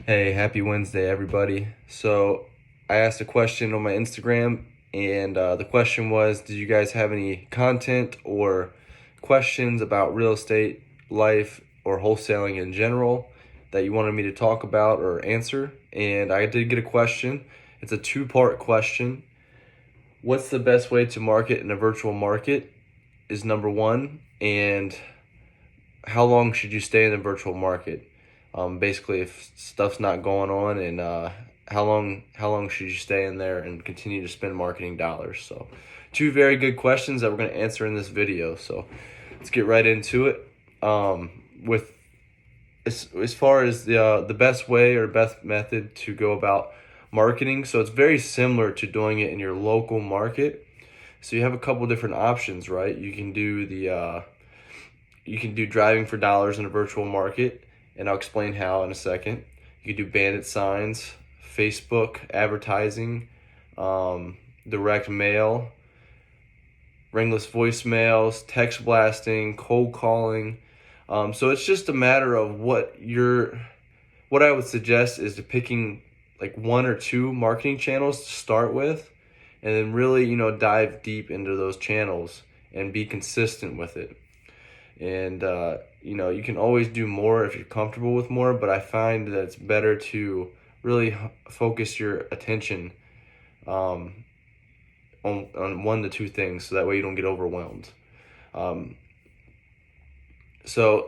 Hey, happy Wednesday, everybody. So, I asked a question on my Instagram, and the question was, did you guys have any content or questions about real estate, life, or wholesaling in general that you wanted me to talk about or answer? And I did get a question. It's a two-part question. What's the best way to market in a virtual market is number one, and how long should you stay in the virtual market? Basically, if stuff's not going on, and how long should you stay in there and continue to spend marketing dollars? So, two very good questions that we're going to answer in this video. So, let's get right into it. With as far as the best way or best method to go about marketing, so it's very similar to doing it in your local market. So you have a couple different options, right? You can do driving for dollars in a virtual market, and I'll explain how in a second. You can do bandit signs, Facebook advertising, direct mail, ringless voicemails, text blasting, cold calling. So it's just a matter of what I would suggest is to picking like one or two marketing channels to start with, and then really, dive deep into those channels and be consistent with it. And you can always do more if you're comfortable with more, but I find that it's better to really focus your attention um, on one to two things, so that way you don't get overwhelmed. um,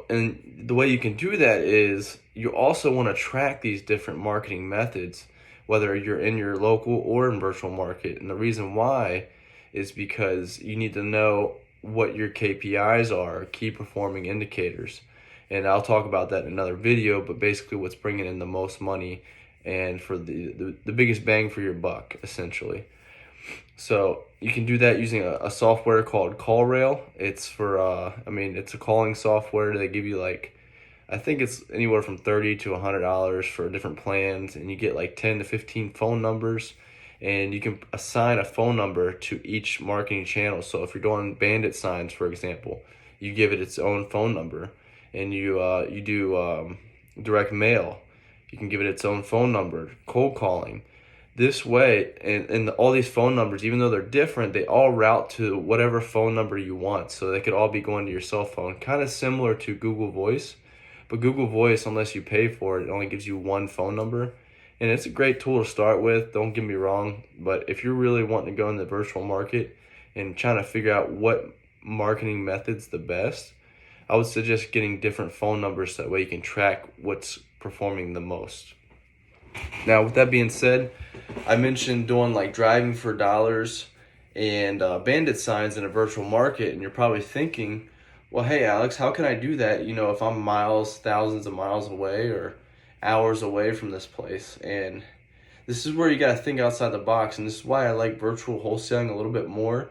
and the way you can do that is you also want to track these different marketing methods, whether you're in your local or in virtual market. And the reason why is because you need to know what your KPIs are, key performing indicators. And I'll talk about that in another video, but basically what's bringing in the most money and for the biggest bang for your buck, essentially. So you can do that using a software called CallRail. It's it's a calling software. They give you I think it's anywhere from $30 to $100 for different plans, and you get like 10 to 15 phone numbers, and you can assign a phone number to each marketing channel. So if you're doing bandit signs, for example, you give it its own phone number, and you do direct mail. You can give it its own phone number. Cold calling. This way, and all these phone numbers, even though they're different, they all route to whatever phone number you want. So they could all be going to your cell phone, kind of similar to Google Voice. But Google Voice, unless you pay for it, it only gives you one phone number. And it's a great tool to start with, don't get me wrong. But if you're really wanting to go in the virtual market and trying to figure out what marketing method's the best, I would suggest getting different phone numbers, so that way you can track what's performing the most. Now, with that being said, I mentioned doing like driving for dollars and bandit signs in a virtual market, and you're probably thinking, well, hey, Alex, how can I do that? If I'm miles, thousands of miles away or hours away from this place. And this is where you got to think outside the box, and this is why I like virtual wholesaling a little bit more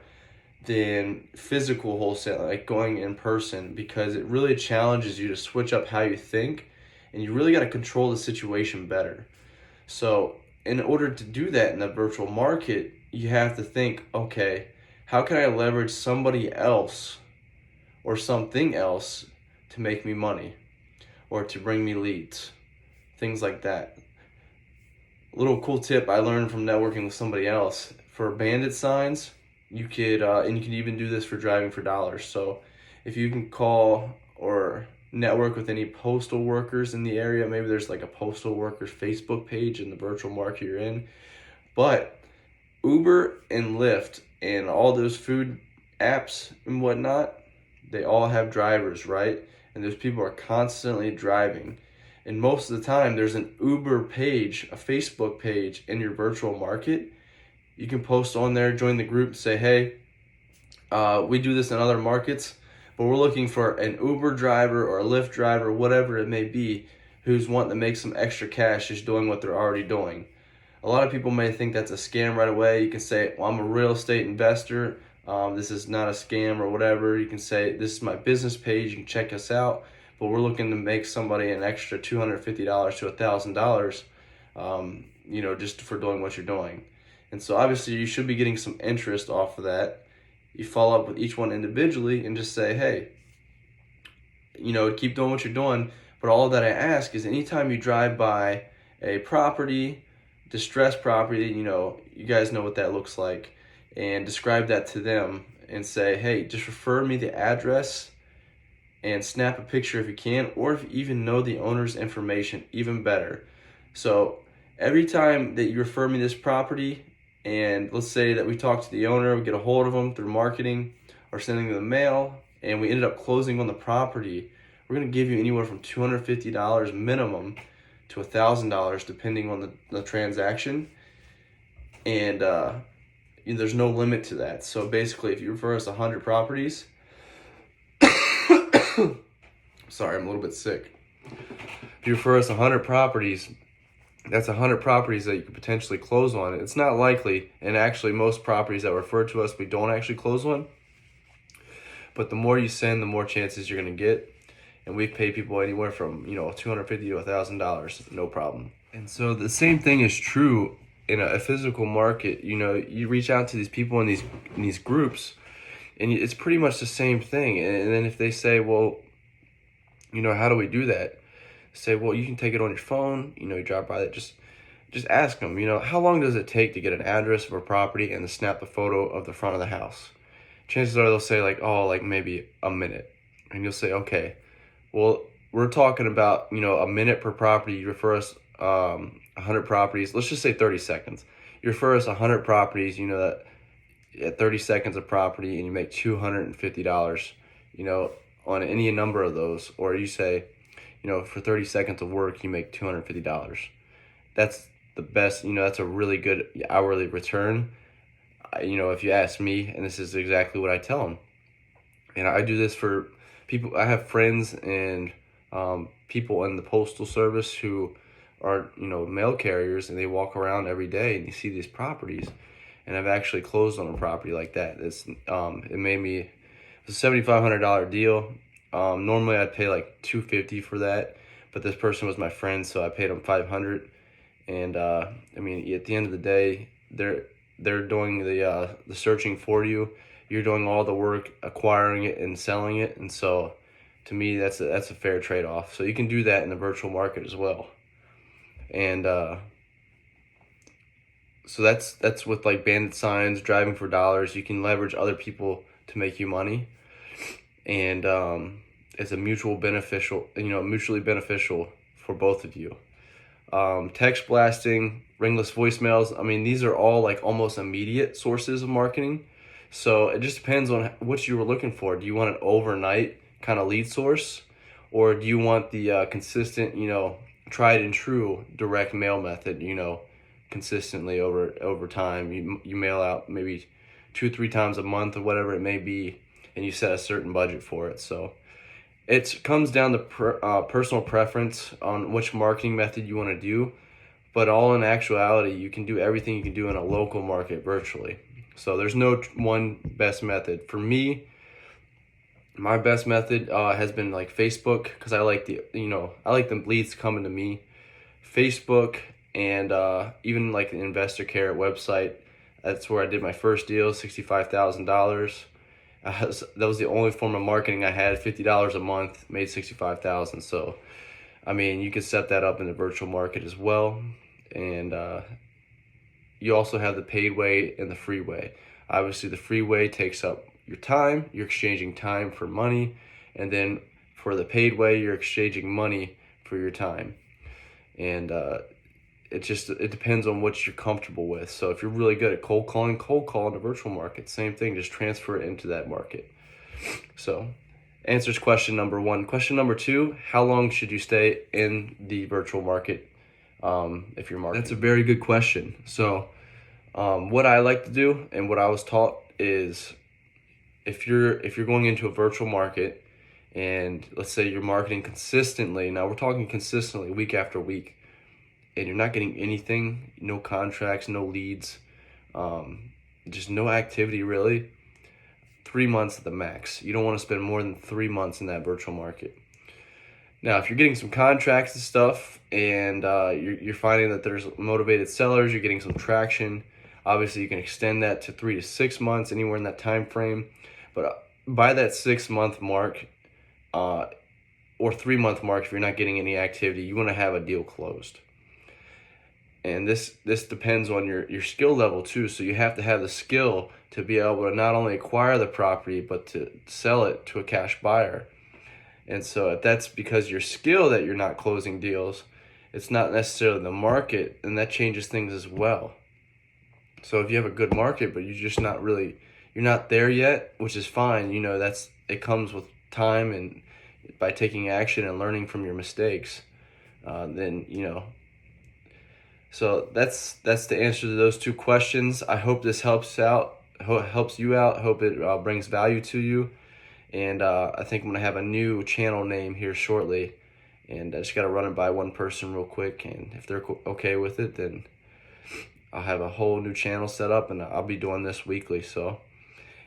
than physical wholesaling, like going in person, because it really challenges you to switch up how you think, and you really got to control the situation better. So in order to do that in the virtual market, you have to think, okay, how can I leverage somebody else or something else to make me money or to bring me leads, things like that. A little cool tip I learned from networking with somebody else: for bandit signs, you could and you can even do this for driving for dollars. So if you can call or network with any postal workers in the area, maybe there's like a postal workers Facebook page in the virtual market you're in. But Uber and Lyft and all those food apps and whatnot, they all have drivers, right? And those people are constantly driving. And most of the time, there's an Uber page, a Facebook page in your virtual market. You can post on there, join the group, say, hey, we do this in other markets, but we're looking for an Uber driver or a Lyft driver, whatever it may be, who's wanting to make some extra cash just doing what they're already doing. A lot of people may think that's a scam right away. You can say, well, I'm a real estate investor. This is not a scam or whatever. You can say, this is my business page. You can check us out. But we're looking to make somebody an extra $250 to $1,000, just for doing what you're doing. And so obviously you should be getting some interest off of that. You follow up with each one individually and just say, hey, keep doing what you're doing. But all that I ask is anytime you drive by a property, distressed property, you guys know what that looks like, and describe that to them and say, hey, just refer me the address and snap a picture if you can, or if you even know the owner's information, even better. So every time that you refer me this property, and let's say that we talk to the owner, we get a hold of them through marketing or sending them the mail, and we ended up closing on the property, we're going to give you anywhere from $250 minimum to $1,000 depending on the transaction. And there's no limit to that. So basically, if you refer us 100 properties, sorry, I'm a little bit sick. If you refer us 100 properties, that's 100 properties that you could potentially close on. It's not likely, and actually most properties that refer to us, we don't actually close on. But the more you send, the more chances you're going to get. And we've paid people anywhere from, $250 to $1,000, no problem. And so the same thing is true in a physical market. You reach out to these people in these groups, and it's pretty much the same thing. And then if they say, well, how do we do that? Say, well, you can take it on your phone. You drop by that. Just ask them. How long does it take to get an address of a property and to snap a photo of the front of the house? Chances are they'll say like maybe a minute, and you'll say, okay, well, we're talking about a minute per property. You refer us 100 properties. Let's just say 30 seconds. You refer us 100 properties. That at 30 seconds of property, and you make $250. On any number of those, or you say, for 30 seconds of work, you make $250. That's the best, that's a really good hourly return. If you ask me, and this is exactly what I tell them. And I do this for people. I have friends and people in the postal service who are, mail carriers, and they walk around every day and you see these properties. And I've actually closed on a property like that. It was a $7,500 deal. Normally I'd pay like $250 for that, but this person was my friend, so I paid him $500. And at the end of the day, they're doing the searching for you. You're doing all the work, acquiring it and selling it, and so to me that's a fair trade-off. So you can do that in the virtual market as well. And so that's with like bandit signs, driving for dollars. You can leverage other people to make you money, and it's a mutually beneficial for both of you. Text blasting, ringless voicemails. These are all like almost immediate sources of marketing. So it just depends on what you were looking for. Do you want an overnight kind of lead source, or do you want the consistent, tried and true direct mail method? Consistently over time. You mail out maybe 2-3 times a month or whatever it may be, and you set a certain budget for it. So it comes down to personal preference on which marketing method you want to do, but all in actuality, you can do everything you can do in a local market virtually. So there's no one best method. For me, my best method has been like Facebook, because I like the leads coming to me. Facebook, and even like the Investor Care website. That's where I did my first deal, $65,000. That was the only form of marketing I had. $50 a month, made $65,000. So, you can set that up in the virtual market as well. And you also have the paid way and the free way. Obviously, the free way takes up your time. You're exchanging time for money. And then for the paid way, you're exchanging money for your time. And it depends on what you're comfortable with. So if you're really good at cold call in the virtual market, same thing, just transfer it into that market. So answers question number 1. Question number 2, how long should you stay in the virtual market if you're marketing? That's a very good question. So what I like to do and what I was taught is if you're going into a virtual market, and let's say you're marketing consistently, now we're talking consistently week after week, and you're not getting anything, no contracts, no leads, just no activity really, 3 months at the max. You don't want to spend more than 3 months in that virtual market. Now, if you're getting some contracts and stuff, and you're finding that there's motivated sellers, you're getting some traction, obviously you can extend that to 3 to 6 months, anywhere in that time frame. But by that 6-month mark, or 3-month mark, if you're not getting any activity, you want to have a deal closed. And this depends on your skill level too. So you have to have the skill to be able to not only acquire the property, but to sell it to a cash buyer. And so if that's because your skill that you're not closing deals, it's not necessarily the market, and that changes things as well. So if you have a good market, but you're not there yet, which is fine. It comes with time and by taking action and learning from your mistakes. Then So that's the answer to those two questions. I hope this helps you out. Hope it brings value to you. And I think I'm gonna have a new channel name here shortly. And I just gotta run it by one person real quick. And if they're okay with it, then I'll have a whole new channel set up, and I'll be doing this weekly. So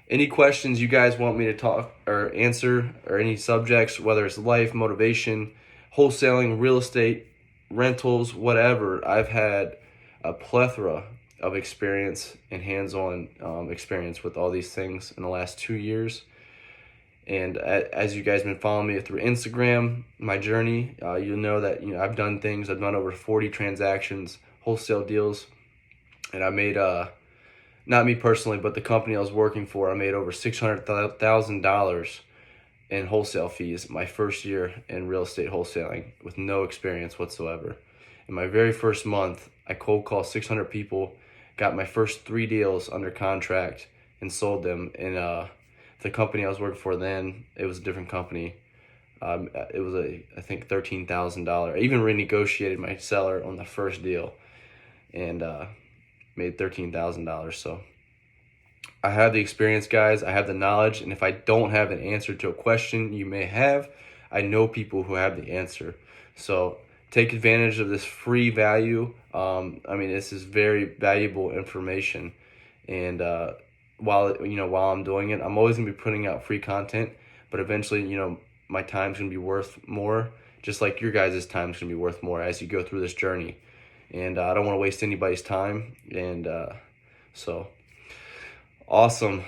any questions you guys want me to talk or answer, or any subjects, whether it's life, motivation, wholesaling, real estate, rentals, whatever, I've had a plethora of experience and hands-on experience with all these things in the last 2 years. And as you guys have been following me through Instagram, my journey, you'll know that I've done over 40 transactions, wholesale deals, and I made not me personally, but the company I was working for, I made over $600,000 in wholesale fees my first year in real estate wholesaling with no experience whatsoever. In my very first month, I cold called 600 people, got my first 3 deals under contract, and sold them. And the company I was working for then, it was a different company. It was I think $13,000. I even renegotiated my seller on the first deal, and made $13,000. So I have the experience, guys. I have the knowledge, and if I don't have an answer to a question you may have, I know people who have the answer. So take advantage of this free value. This is very valuable information, and while I'm doing it, I'm always gonna be putting out free content. But eventually, my time's gonna be worth more, just like your guys' time's gonna be worth more as you go through this journey. And I don't want to waste anybody's time. And so awesome.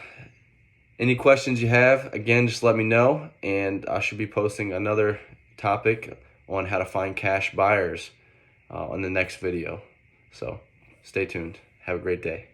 Any questions you have, again, just let me know. And I should be posting another topic on how to find cash buyers on the next video. So stay tuned. Have a great day.